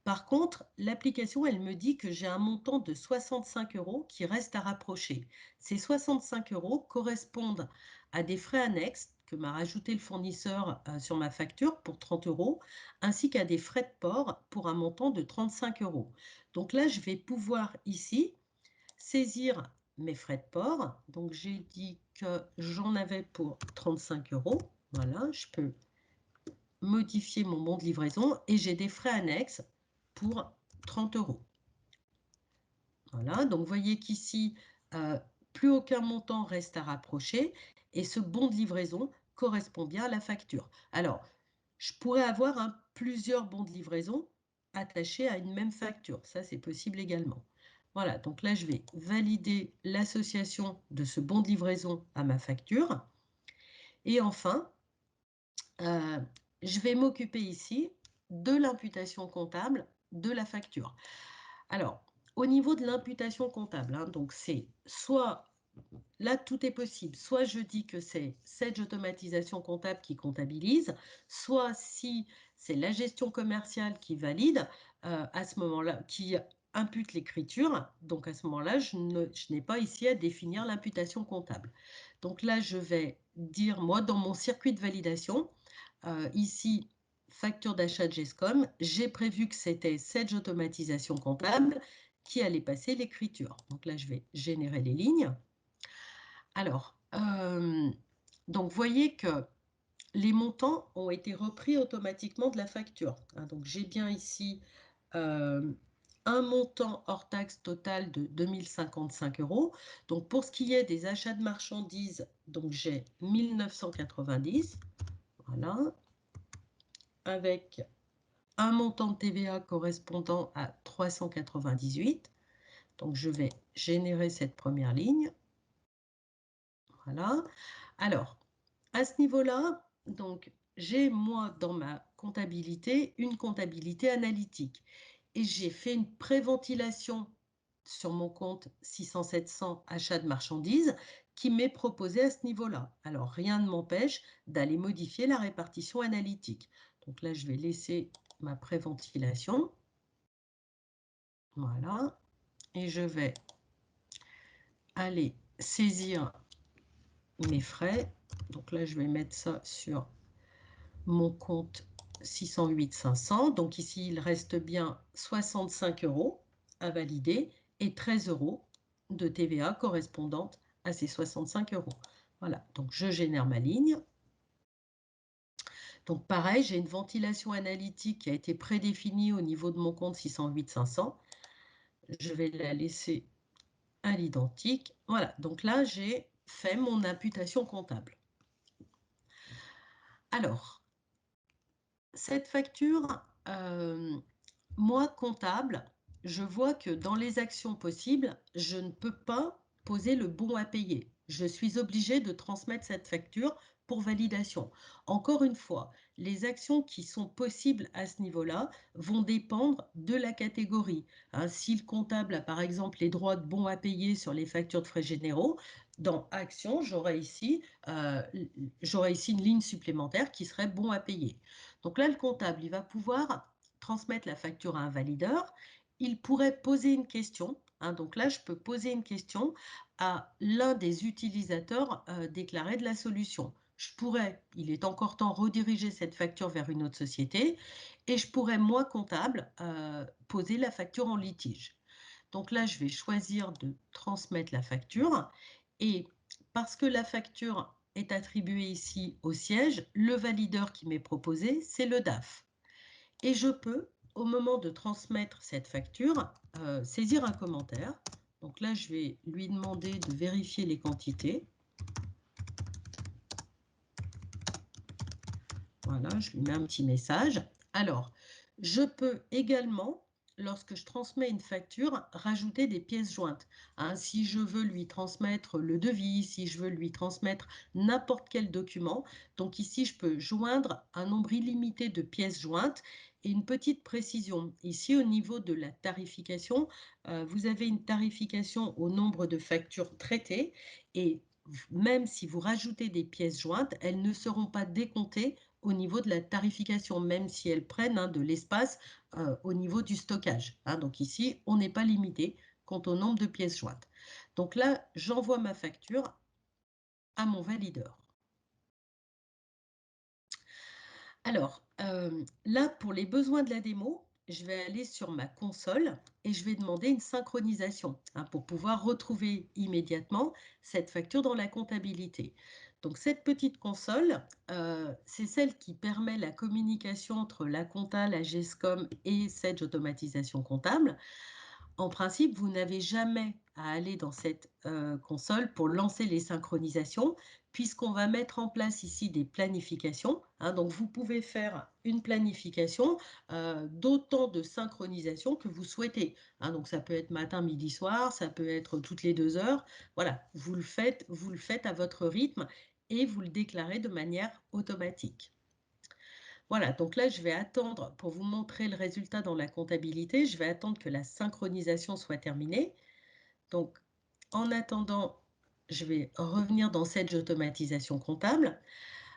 S2: Par contre, l'application, elle me dit que j'ai un montant de 65 € qui reste à rapprocher. Ces 65 € correspondent à des frais annexes que m'a rajouté le fournisseur sur ma facture pour 30 €, ainsi qu'à des frais de port pour un montant de 35 €. Donc là, je vais pouvoir ici saisir mes frais de port. Donc j'ai dit que j'en avais pour 35 €. Voilà, je peux modifier mon bon de livraison et j'ai des frais annexes pour 30 €. Voilà, donc vous voyez qu'ici, plus aucun montant reste à rapprocher et ce bon de livraison correspond bien à la facture. Alors, je pourrais avoir plusieurs bons de livraison attachés à une même facture. Ça, c'est possible également. Voilà, donc là, je vais valider l'association de ce bon de livraison à ma facture. Et enfin, je vais m'occuper ici de l'imputation comptable de la facture. Alors, au niveau de l'imputation comptable, hein, donc c'est soit, là tout est possible, soit je dis que c'est cette automatisation comptable qui comptabilise, soit si c'est la gestion commerciale qui valide, à ce moment-là, qui impute l'écriture, donc à ce moment-là, je n'ai pas ici à définir l'imputation comptable. Donc là, je vais dire, moi, dans mon circuit de validation, ici, facture d'achat de GESCOM, j'ai prévu que c'était cette automatisation comptable qui allait passer l'écriture. Donc là, je vais générer les lignes. Alors, donc, vous voyez que les montants ont été repris automatiquement de la facture. Hein, donc, j'ai bien ici un montant hors taxe total de 2055 €. Donc, pour ce qui est des achats de marchandises, donc j'ai 1990. Voilà. Avec un montant de TVA correspondant à 398. Donc, je vais générer cette première ligne. Voilà. Alors, à ce niveau-là, donc, j'ai moi dans ma comptabilité une comptabilité analytique et j'ai fait une préventilation sur mon compte 600-700 achats de marchandises qui m'est proposé à ce niveau-là. Alors, rien ne m'empêche d'aller modifier la répartition analytique. Donc là, je vais laisser ma préventilation. Voilà. Et je vais aller saisir mes frais. Donc là, je vais mettre ça sur mon compte 608 500. Donc ici, il reste bien 65 € à valider et 13 € de TVA correspondante à ces 65 €. Voilà, donc je génère ma ligne. Donc pareil, j'ai une ventilation analytique qui a été prédéfinie au niveau de mon compte 608 500. Je vais la laisser à l'identique. Voilà, donc là, j'ai fait mon imputation comptable. Alors, cette facture, moi, comptable, je vois que dans les actions possibles, je ne peux pas poser le bon à payer. Je suis obligée de transmettre cette facture pour validation. Encore une fois, les actions qui sont possibles à ce niveau-là vont dépendre de la catégorie. Hein, si le comptable a par exemple les droits de bons à payer sur les factures de frais généraux, dans Actions, j'aurai ici une ligne supplémentaire qui serait bon à payer. Donc là, le comptable, il va pouvoir transmettre la facture à un valideur. Il pourrait poser une question. Hein, donc là, je peux poser une question à l'un des utilisateurs déclarés de la solution. Je pourrais, il est encore temps, rediriger cette facture vers une autre société et je pourrais, moi, comptable, poser la facture en litige. Donc là, je vais choisir de transmettre la facture et parce que la facture est attribuée ici au siège, le valideur qui m'est proposé, c'est le DAF. Et je peux, au moment de transmettre cette facture, saisir un commentaire. Donc là, je vais lui demander de vérifier les quantités. Voilà, je lui mets un petit message. Alors, je peux également, lorsque je transmets une facture, rajouter des pièces jointes. Hein, si je veux lui transmettre le devis, si je veux lui transmettre n'importe quel document. Donc ici, je peux joindre un nombre illimité de pièces jointes et une petite précision. Ici, au niveau de la tarification, vous avez une tarification au nombre de factures traitées et même si vous rajoutez des pièces jointes, elles ne seront pas décomptées au niveau de la tarification, même si elles prennent de l'espace au niveau du stockage. Hein. Donc ici, on n'est pas limité quant au nombre de pièces jointes. Donc là, j'envoie ma facture à mon valideur. Alors, là, pour les besoins de la démo, je vais aller sur ma console et je vais demander une synchronisation pour pouvoir retrouver immédiatement cette facture dans la comptabilité. Donc, cette petite console, c'est celle qui permet la communication entre la compta, la GESCOM et Sage Automatisation Comptable. En principe, vous n'avez jamais à aller dans cette console pour lancer les synchronisations, puisqu'on va mettre en place ici des planifications. Hein, donc, vous pouvez faire une planification d'autant de synchronisation que vous souhaitez. Hein, donc, ça peut être matin, midi, soir, ça peut être toutes les 2 heures. Voilà, vous le faites à votre rythme et vous le déclarez de manière automatique. Voilà, donc là, je vais attendre, pour vous montrer le résultat dans la comptabilité, je vais attendre que la synchronisation soit terminée. Donc, en attendant, je vais revenir dans cette automatisation comptable.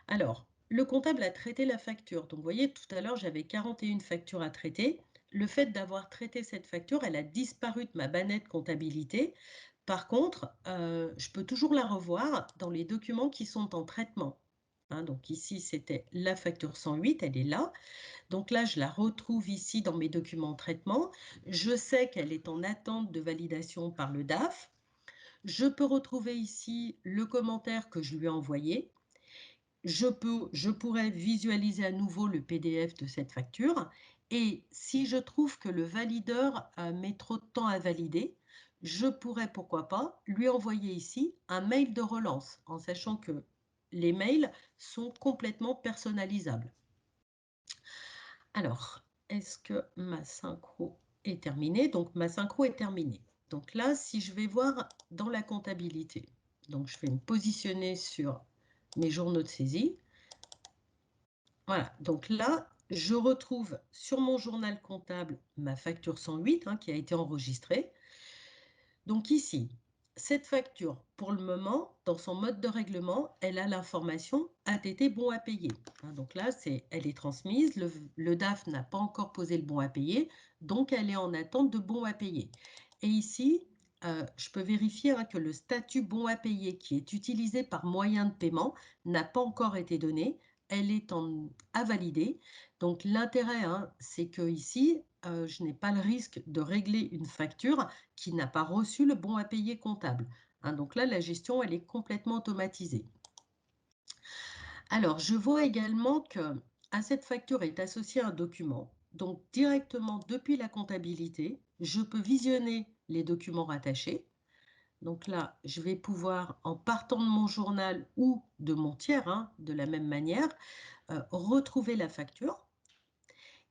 S2: Alors, le comptable a traité la facture. Donc, vous voyez, tout à l'heure, j'avais 41 factures à traiter. Le fait d'avoir traité cette facture, elle a disparu de ma bannette comptabilité. Par contre, je peux toujours la revoir dans les documents qui sont en traitement. Hein, donc ici, c'était la facture 108, elle est là. Donc là, je la retrouve ici dans mes documents de traitement. Je sais qu'elle est en attente de validation par le DAF. Je peux retrouver ici le commentaire que je lui ai envoyé. Je pourrais visualiser à nouveau le PDF de cette facture. Et si je trouve que le valideur met trop de temps à valider, je pourrais, pourquoi pas, lui envoyer ici un mail de relance, en sachant que les mails sont complètement personnalisables. Alors, est-ce que ma synchro est terminée? Donc, ma synchro est terminée. Donc là, si je vais voir dans la comptabilité, donc je vais me positionner sur mes journaux de saisie. Voilà, donc là, je retrouve sur mon journal comptable ma facture 108 qui a été enregistrée. Donc ici, cette facture, pour le moment, dans son mode de règlement, elle a l'information ATT bon à payer. Donc là, elle est transmise, le DAF n'a pas encore posé le bon à payer, donc elle est en attente de bon à payer. Et ici, je peux vérifier que le statut bon à payer qui est utilisé par moyen de paiement n'a pas encore été donné, elle est à valider. Donc l'intérêt, c'est que ici, je n'ai pas le risque de régler une facture qui n'a pas reçu le bon à payer comptable. Donc là, la gestion, elle est complètement automatisée. Alors, je vois également que à cette facture est associé un document. Donc, directement depuis la comptabilité, je peux visionner les documents rattachés. Donc là, je vais pouvoir, en partant de mon journal ou de mon tiers, de la même manière, retrouver la facture.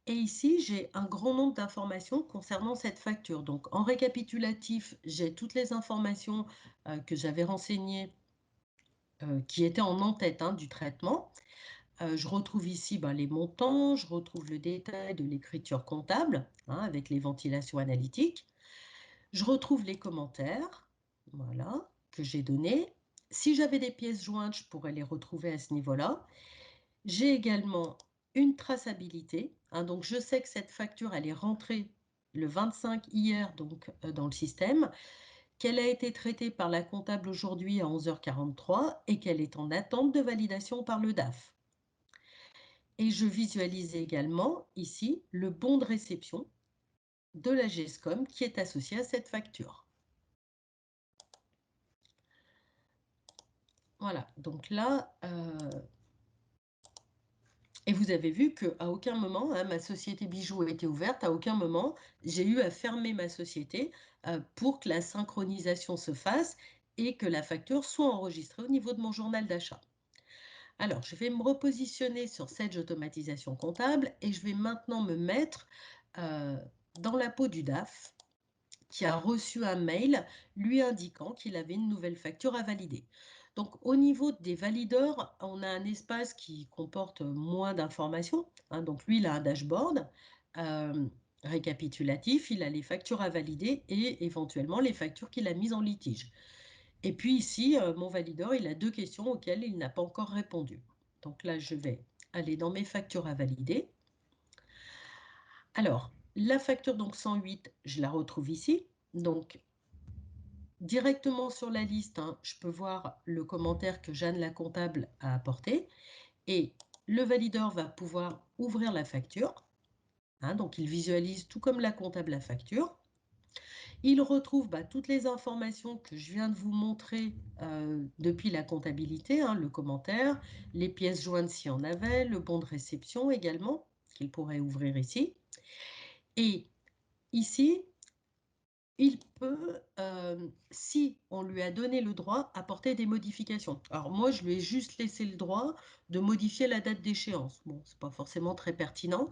S2: Et ici, j'ai un grand nombre d'informations concernant cette facture. Donc, en récapitulatif, j'ai toutes les informations que j'avais renseignées, qui étaient en en-tête du traitement. Je retrouve ici les montants, je retrouve le détail de l'écriture comptable, avec les ventilations analytiques. Je retrouve les commentaires, voilà, que j'ai donnés. Si j'avais des pièces jointes, je pourrais les retrouver à ce niveau-là. J'ai également une traçabilité. Donc, je sais que cette facture, elle est rentrée le 25 hier donc, dans le système, qu'elle a été traitée par la comptable aujourd'hui à 11h43 et qu'elle est en attente de validation par le DAF. Et je visualise également ici le bon de réception de la GESCOM qui est associé à cette facture. Voilà, donc là, et vous avez vu qu'à aucun moment, ma société bijoux a été ouverte, à aucun moment, j'ai eu à fermer ma société pour que la synchronisation se fasse et que la facture soit enregistrée au niveau de mon journal d'achat. Alors, je vais me repositionner sur cette automatisation comptable et je vais maintenant me mettre dans la peau du DAF qui a reçu un mail lui indiquant qu'il avait une nouvelle facture à valider. Donc, au niveau des valideurs, on a un espace qui comporte moins d'informations. Donc, lui, il a un dashboard récapitulatif, il a les factures à valider et éventuellement les factures qu'il a mises en litige. Et puis ici, mon valideur, il a 2 questions auxquelles il n'a pas encore répondu. Donc là, je vais aller dans mes factures à valider. Alors, la facture donc 108, je la retrouve ici. Donc, directement sur la liste, je peux voir le commentaire que Jeanne la comptable a apporté. Et le valideur va pouvoir ouvrir la facture. Donc, il visualise tout comme la comptable la facture. Il retrouve toutes les informations que je viens de vous montrer depuis la comptabilité, le commentaire, les pièces jointes s'il y en avait, le bon de réception également, qu'il pourrait ouvrir ici. Et ici, il peut, si on lui a donné le droit, apporter des modifications. Alors moi, je lui ai juste laissé le droit de modifier la date d'échéance. Bon, ce n'est pas forcément très pertinent,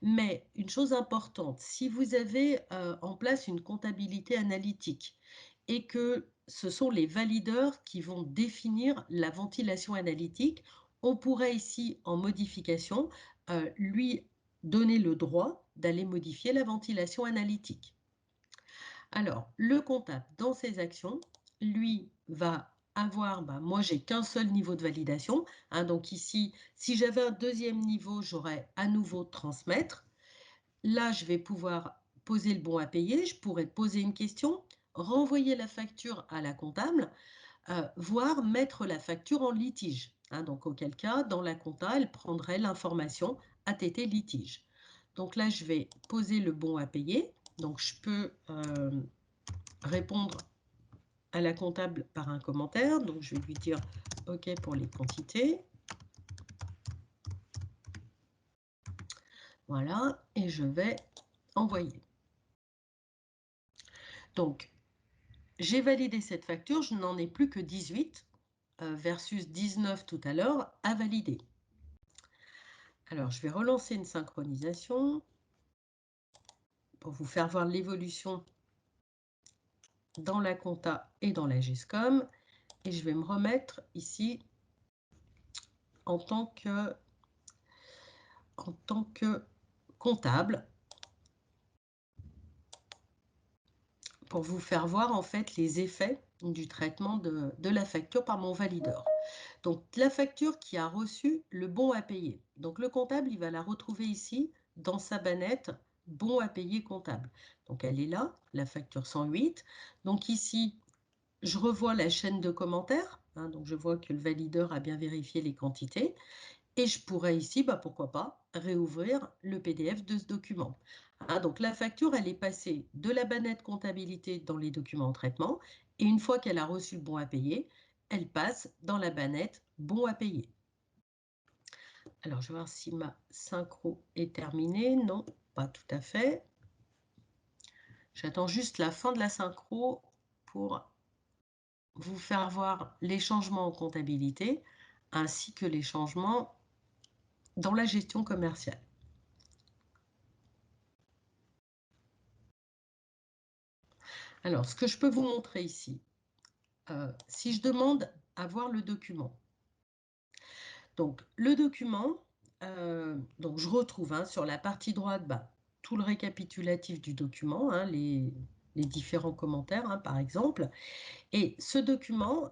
S2: mais une chose importante, si vous avez en place une comptabilité analytique et que ce sont les valideurs qui vont définir la ventilation analytique, on pourrait ici, en modification, lui donner le droit d'aller modifier la ventilation analytique. Alors, le comptable, dans ses actions, lui va avoir, moi j'ai qu'un seul niveau de validation, donc ici, si j'avais un deuxième niveau, j'aurais à nouveau transmettre. Là, je vais pouvoir poser le bon à payer, je pourrais poser une question, renvoyer la facture à la comptable, voire mettre la facture en litige. Donc, auquel cas, dans la compta, elle prendrait l'information ATT litige. Donc là, je vais poser le bon à payer. Donc, je peux répondre à la comptable par un commentaire. Donc, je vais lui dire OK pour les quantités. Voilà, et je vais envoyer. Donc, j'ai validé cette facture, je n'en ai plus que 18 versus 19 tout à l'heure à valider. Alors, je vais relancer une synchronisation pour vous faire voir l'évolution dans la compta et dans la GESCOM. Et je vais me remettre ici en tant que comptable. pour vous faire voir en fait les effets du traitement de la facture par mon valideur. Donc la facture qui a reçu le bon à payer. Donc le comptable, il va la retrouver ici dans sa bannette bon à payer comptable. Donc elle est là, la facture 108. Donc ici, je revois la chaîne de commentaires. Hein, donc je vois que le valideur a bien vérifié les quantités. Et je pourrais ici, bah, pourquoi pas, réouvrir le PDF de ce document. Hein, donc la facture, elle est passée de la bannette comptabilité dans les documents en traitement, et une fois qu'elle a reçu le bon à payer, elle passe dans la bannette bon à payer. Alors, je vais voir si ma synchro est terminée. Non, pas tout à fait. J'attends juste la fin de la synchro pour vous faire voir les changements en comptabilité, ainsi que les changements dans la gestion commerciale. Alors, ce que je peux vous montrer ici, si je demande à voir le document. Donc, le document, donc je retrouve hein, sur la partie droite bah, tout le récapitulatif du document, hein, les différents commentaires, hein, par exemple. Et ce document,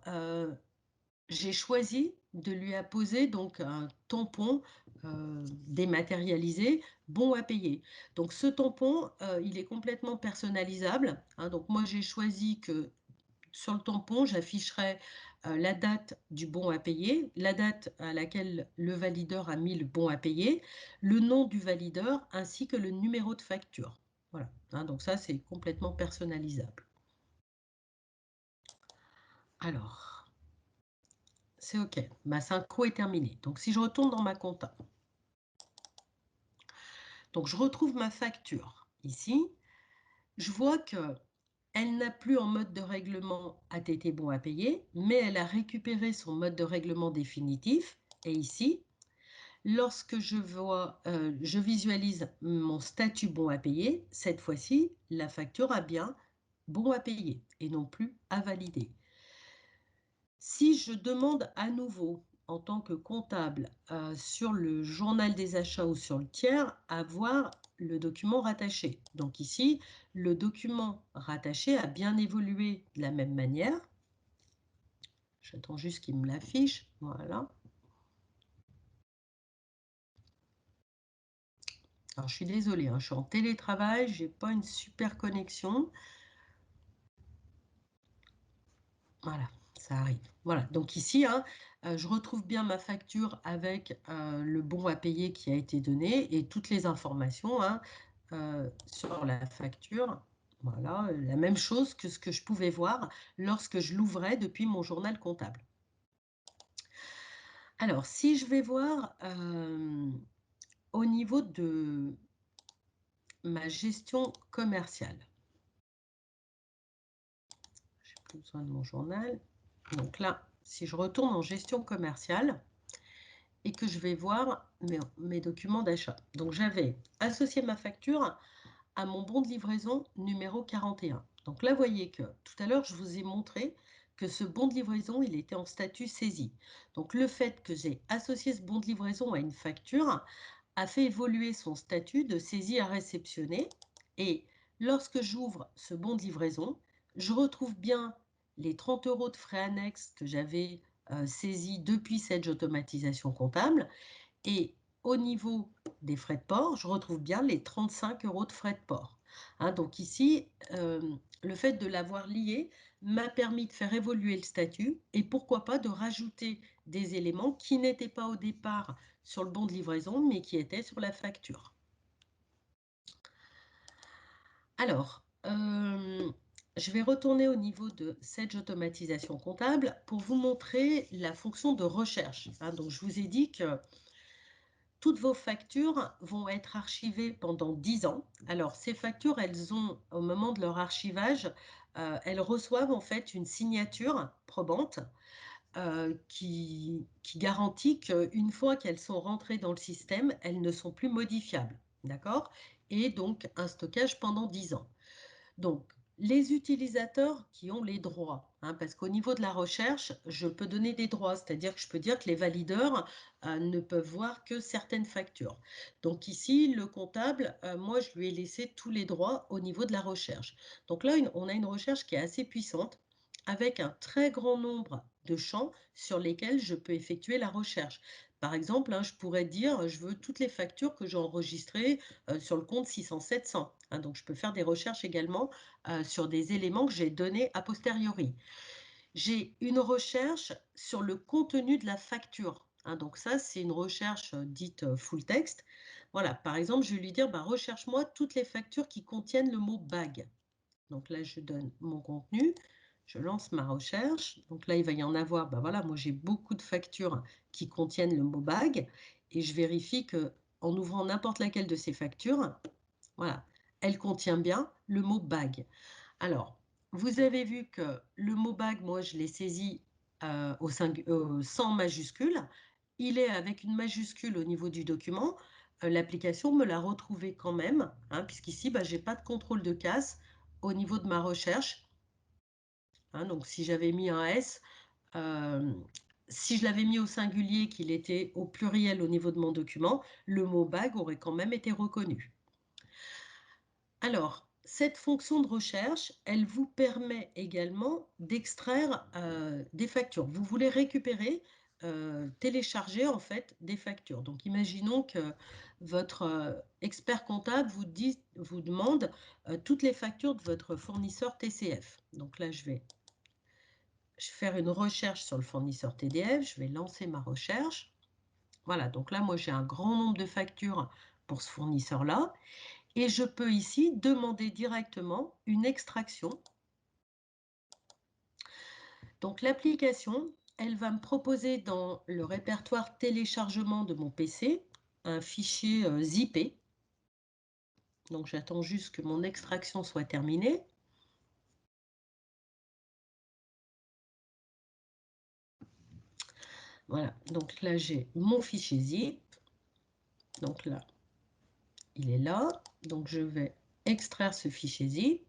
S2: j'ai choisi de lui apposer donc un tampon dématérialisé bon à payer. Donc ce tampon, il est complètement personnalisable. Hein, donc moi j'ai choisi que sur le tampon, j'afficherai la date du bon à payer, la date à laquelle le valideur a mis le bon à payer, le nom du valideur ainsi que le numéro de facture. Voilà, hein, donc ça c'est complètement personnalisable. Alors, c'est OK. Ma synchro est terminée. Donc, si je retourne dans ma compta, donc je retrouve ma facture ici. Je vois que elle n'a plus en mode de règlement ATT bon à payer, mais elle a récupéré son mode de règlement définitif. Et ici, lorsque je visualise mon statut bon à payer, cette fois-ci, la facture a bien bon à payer et non plus à valider. Si je demande à nouveau, en tant que comptable, sur le journal des achats ou sur le tiers, à voir le document rattaché. Donc ici, le document rattaché a bien évolué de la même manière. J'attends juste qu'il me l'affiche. Voilà. Alors, je suis désolée, hein, je suis en télétravail, je n'ai pas une super connexion. Voilà, ça arrive. Voilà, donc ici, hein, je retrouve bien ma facture avec le bon à payer qui a été donné et toutes les informations hein, sur la facture. Voilà, la même chose que ce que je pouvais voir lorsque je l'ouvrais depuis mon journal comptable. Alors, si je vais voir au niveau de ma gestion commerciale, je n'ai plus besoin de mon journal. Donc là, si je retourne en gestion commerciale, et que je vais voir mes documents d'achat. Donc, j'avais associé ma facture à mon bon de livraison numéro 41. Donc là, vous voyez que tout à l'heure, je vous ai montré que ce bon de livraison, il était en statut saisi. Donc, le fait que j'ai associé ce bon de livraison à une facture a fait évoluer son statut de saisie à réceptionner. Et lorsque j'ouvre ce bon de livraison, je retrouve bien les 30 € de frais annexes que j'avais saisis depuis cette automatisation comptable. Et au niveau des frais de port, je retrouve bien les 35 € de frais de port. Hein, donc ici, le fait de l'avoir lié m'a permis de faire évoluer le statut et pourquoi pas de rajouter des éléments qui n'étaient pas au départ sur le bon de livraison, mais qui étaient sur la facture. Alors, je vais retourner au niveau de Sage Automatisation Comptable pour vous montrer la fonction de recherche. Hein, donc, je vous ai dit que toutes vos factures vont être archivées pendant 10 ans. Alors, ces factures, elles ont, au moment de leur archivage, elles reçoivent en fait une signature probante qui garantit qu'une fois qu'elles sont rentrées dans le système, elles ne sont plus modifiables. D'accord? Et donc, un stockage pendant 10 ans. Donc, Les utilisateurs qui ont les droits, parce qu'au niveau de la recherche, je peux donner des droits, c'est-à-dire que je peux dire que les valideurs ne peuvent voir que certaines factures. Donc ici, le comptable, moi, je lui ai laissé tous les droits au niveau de la recherche. Donc là, on a une recherche qui est assez puissante, avec un très grand nombre de champs sur lesquels je peux effectuer la recherche. Par exemple, je pourrais dire, je veux toutes les factures que j'ai enregistrées sur le compte 600-700. Donc, je peux faire des recherches également sur des éléments que j'ai donnés a posteriori. J'ai une recherche sur le contenu de la facture. Donc ça, c'est une recherche dite full text. Voilà, par exemple, je vais lui dire, recherche-moi toutes les factures qui contiennent le mot bag. Donc là, je donne mon contenu, je lance ma recherche. Donc là, il va y en avoir, voilà, moi j'ai beaucoup de factures qui contiennent le mot bag et je vérifie que en ouvrant n'importe laquelle de ces factures, voilà, elle contient bien le mot bag. Alors, vous avez vu que le mot bag, moi, je l'ai saisi sans majuscule. Il est avec une majuscule au niveau du document. L'application me l'a retrouvé quand même, puisqu'ici, je n'ai pas de contrôle de casse au niveau de ma recherche. Donc, si j'avais mis un S, si je l'avais mis au singulier, qu'il était au pluriel au niveau de mon document, le mot bag aurait quand même été reconnu. Alors, cette fonction de recherche, elle vous permet également d'extraire des factures. Vous voulez récupérer, télécharger en fait des factures. Donc, imaginons que votre expert comptable vous demande toutes les factures de votre fournisseur TCF. Donc là, je vais faire une recherche sur le fournisseur TDF. Je vais lancer ma recherche. Voilà, donc là, moi, j'ai un grand nombre de factures pour ce fournisseur-là. Et je peux ici demander directement une extraction. Donc l'application, elle va me proposer dans le répertoire téléchargement de mon PC un fichier zippé. Donc j'attends juste que mon extraction soit terminée. Voilà, donc là j'ai mon fichier zip. Donc là, il est là. Donc je vais extraire ce fichier zip.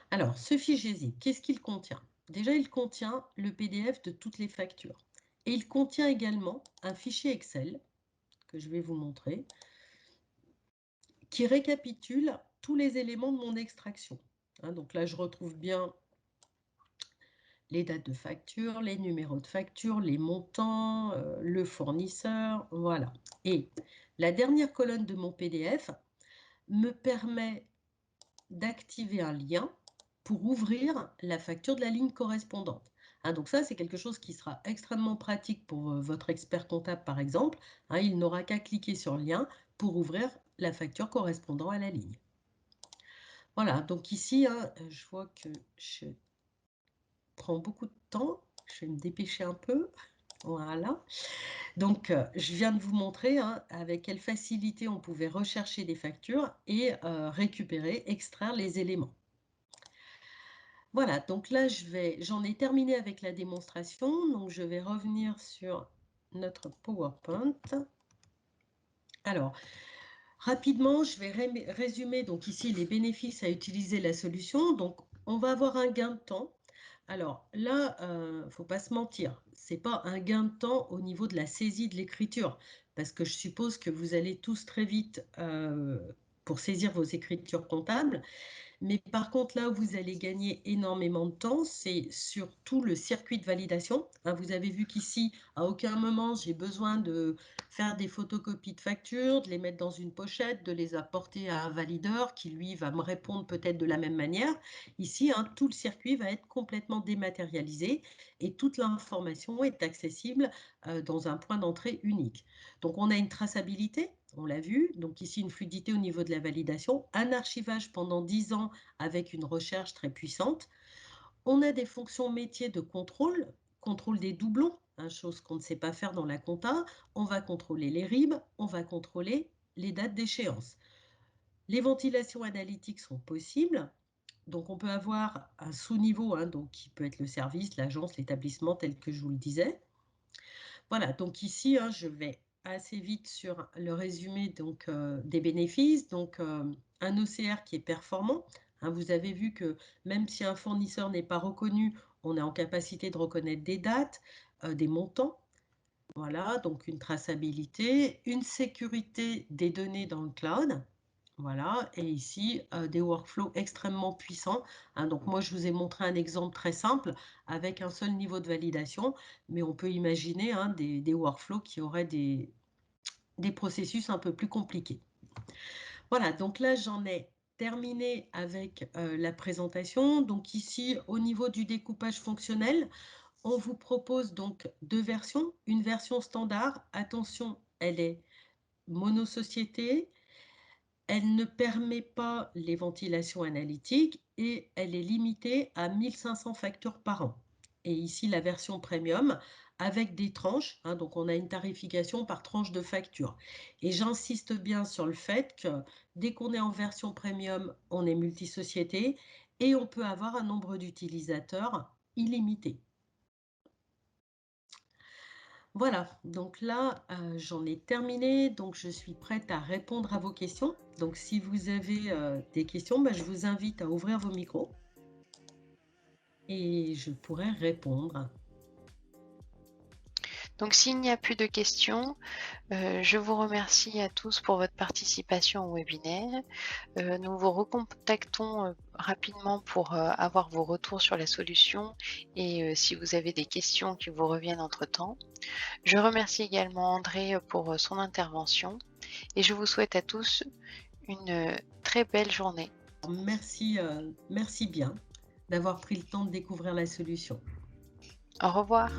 S2: Alors, ce fichier zip, qu'est-ce qu'il contient? Déjà, il contient le PDF de toutes les factures. Et il contient également un fichier Excel, que je vais vous montrer, qui récapitule tous les éléments de mon extraction. Donc là, je retrouve bien les dates de facture, les numéros de facture, les montants, le fournisseur, voilà. Et la dernière colonne de mon PDF me permet d'activer un lien pour ouvrir la facture de la ligne correspondante. Donc ça, c'est quelque chose qui sera extrêmement pratique pour votre expert comptable, par exemple. Il n'aura qu'à cliquer sur le lien pour ouvrir la facture correspondant à la ligne. Voilà, donc ici, je vois que je prends beaucoup de temps. Je vais me dépêcher un peu. Voilà. Donc, je viens de vous montrer avec quelle facilité on pouvait rechercher des factures et récupérer, extraire les éléments. Voilà, donc là, j'en ai terminé avec la démonstration. Donc, je vais revenir sur notre PowerPoint. Alors, rapidement, je vais résumer donc ici les bénéfices à utiliser la solution. Donc, on va avoir un gain de temps. Alors là, il ne faut pas se mentir, ce n'est pas un gain de temps au niveau de la saisie de l'écriture, parce que je suppose que vous allez tous très vite pour saisir vos écritures comptables. Mais par contre, là où vous allez gagner énormément de temps, c'est surtout le circuit de validation. Vous avez vu qu'ici, à aucun moment, j'ai besoin de faire des photocopies de factures, de les mettre dans une pochette, de les apporter à un valideur qui, lui, va me répondre peut-être de la même manière. Ici, tout le circuit va être complètement dématérialisé et toute l'information est accessible dans un point d'entrée unique. Donc, on a une traçabilité. On l'a vu, donc ici une fluidité au niveau de la validation, un archivage pendant 10 ans avec une recherche très puissante. On a des fonctions métiers de contrôle, contrôle des doublons, chose qu'on ne sait pas faire dans la compta. On va contrôler les RIB, on va contrôler les dates d'échéance. Les ventilations analytiques sont possibles. Donc on peut avoir un sous-niveau, donc qui peut être le service, l'agence, l'établissement, tel que je vous le disais. Voilà, donc ici, je vais assez vite sur le résumé donc, des bénéfices. Donc, un OCR qui est performant. Hein, vous avez vu que même si un fournisseur n'est pas reconnu, on est en capacité de reconnaître des dates, des montants. Voilà, donc une traçabilité, une sécurité des données dans le cloud. Voilà, et ici, des workflows extrêmement puissants. Hein. Donc moi, je vous ai montré un exemple très simple avec un seul niveau de validation, mais on peut imaginer hein, des workflows qui auraient des processus un peu plus compliqués. Voilà, donc là, j'en ai terminé avec la présentation. Donc ici, au niveau du découpage fonctionnel, on vous propose donc deux versions. Une version standard, attention, elle est monosociété, elle ne permet pas les ventilations analytiques et elle est limitée à 1500 factures par an. Et ici, la version premium avec des tranches, hein, donc on a une tarification par tranche de facture. Et j'insiste bien sur le fait que dès qu'on est en version premium, on est multisociété et on peut avoir un nombre d'utilisateurs illimité. Voilà, donc là, j'en ai terminé, donc je suis prête à répondre à vos questions. Donc si vous avez des questions, je vous invite à ouvrir vos micros et je pourrai répondre.
S1: Donc s'il n'y a plus de questions, je vous remercie à tous pour votre participation au webinaire. Nous vous recontactons rapidement pour avoir vos retours sur la solution et si vous avez des questions qui vous reviennent entre-temps. Je remercie également André pour son intervention et je vous souhaite à tous une très belle journée.
S2: Merci, merci bien d'avoir pris le temps de découvrir la solution.
S1: Au revoir.